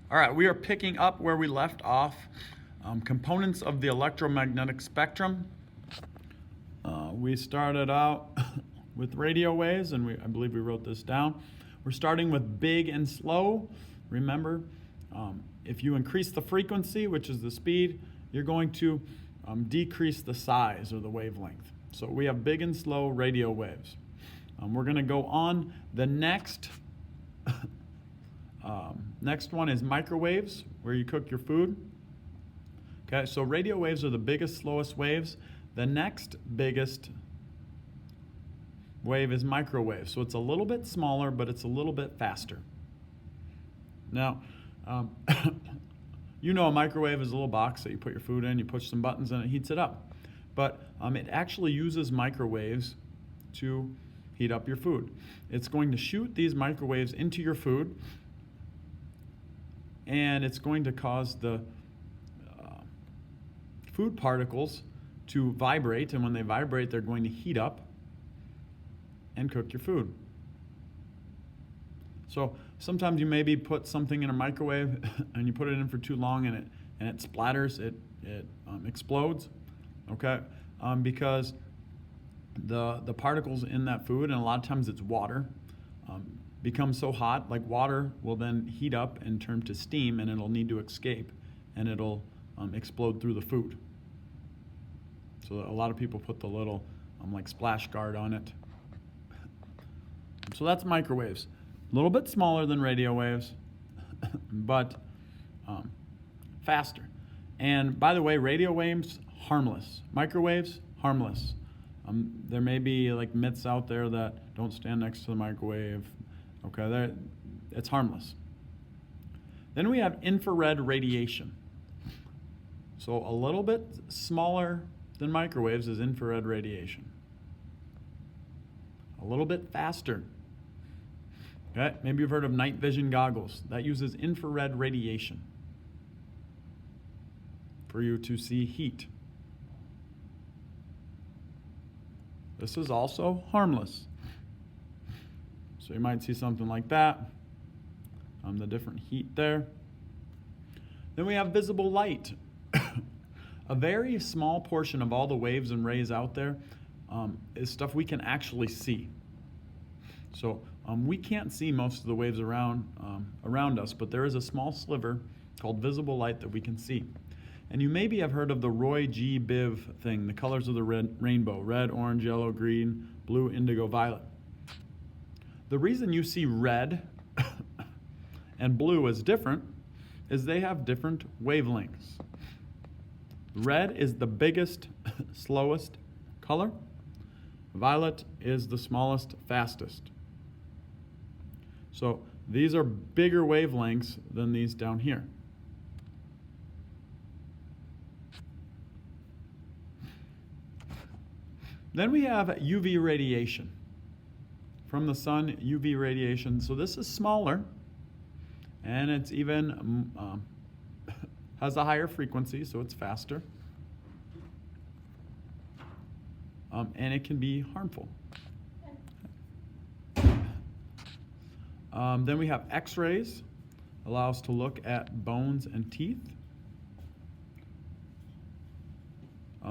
All right, we are picking up where we left off. Components of the electromagnetic spectrum. We started out with radio waves, and I believe we wrote this down. We're starting with big and slow. Remember, if you increase the frequency, which is the speed, you're going to decrease the size or the wavelength. So we have big and slow radio waves. We're going to go on. The next one is microwaves, where you cook your food. Okay, so radio waves are the biggest, slowest waves. The next biggest wave is microwave. So it's a little bit smaller, but it's a little bit faster. Now, you know a microwave is a little box that you put your food in, you push some buttons and it heats it up. But it actually uses microwaves to heat up your food. It's going to shoot these microwaves into your food, and it's going to cause the food particles to vibrate, and when they vibrate, they're going to heat up and cook your food. So sometimes you maybe put something in a microwave and you put it in for too long and it splatters, it explodes, okay? Because the particles in that food, and a lot of times it's water, become so hot, like water will then heat up and turn to steam, and it'll need to escape, and it'll explode through the food. So a lot of people put the little like splash guard on it. So that's microwaves. A little bit smaller than radio waves, but faster. And by the way, radio waves, harmless. Microwaves, harmless. There may be like myths out there that don't stand next to the microwave. Okay, it's harmless. Then we have infrared radiation. So a little bit smaller than microwaves is infrared radiation. A little bit faster. Okay, maybe you've heard of night vision goggles. That uses infrared radiation for you to see heat. This is also harmless. So you might see something like that, the different heat there. Then we have visible light. A very small portion of all the waves and rays out there is stuff we can actually see. So we can't see most of the waves around us, but there is a small sliver called visible light that we can see. And you maybe have heard of the Roy G. Biv thing, the colors of the rainbow: red, orange, yellow, green, blue, indigo, violet. The reason you see red and blue as different is they have different wavelengths. Red is the biggest, slowest color. Violet is the smallest, fastest. So these are bigger wavelengths than these down here. Then we have UV radiation. From the sun, UV radiation. So this is smaller, and it's even has a higher frequency, so it's faster. And it can be harmful. Then we have X-rays, allow us to look at bones and teeth.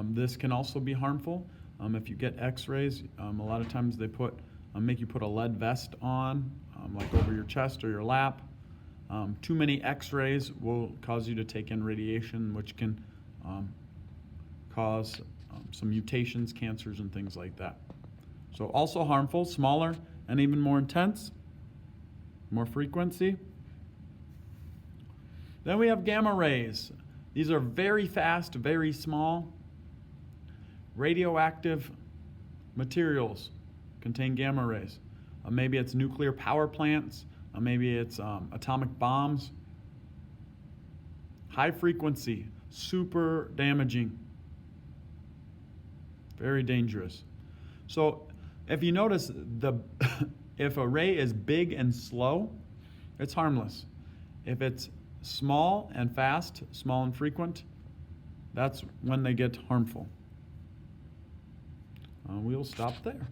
This can also be harmful. If you get X-rays, a lot of times they make you put a lead vest on, like over your chest or your lap. Too many X-rays will cause you to take in radiation, which can cause some mutations, cancers, and things like that. So also harmful, smaller, and even more intense, more frequency. Then we have gamma rays. These are very fast, very small. Radioactive materials contain gamma rays. Maybe it's nuclear power plants. Maybe it's atomic bombs. High frequency, super damaging, very dangerous. So if you notice, if a ray is big and slow, it's harmless. If it's small and fast, small and frequent, that's when they get harmful. We'll stop there.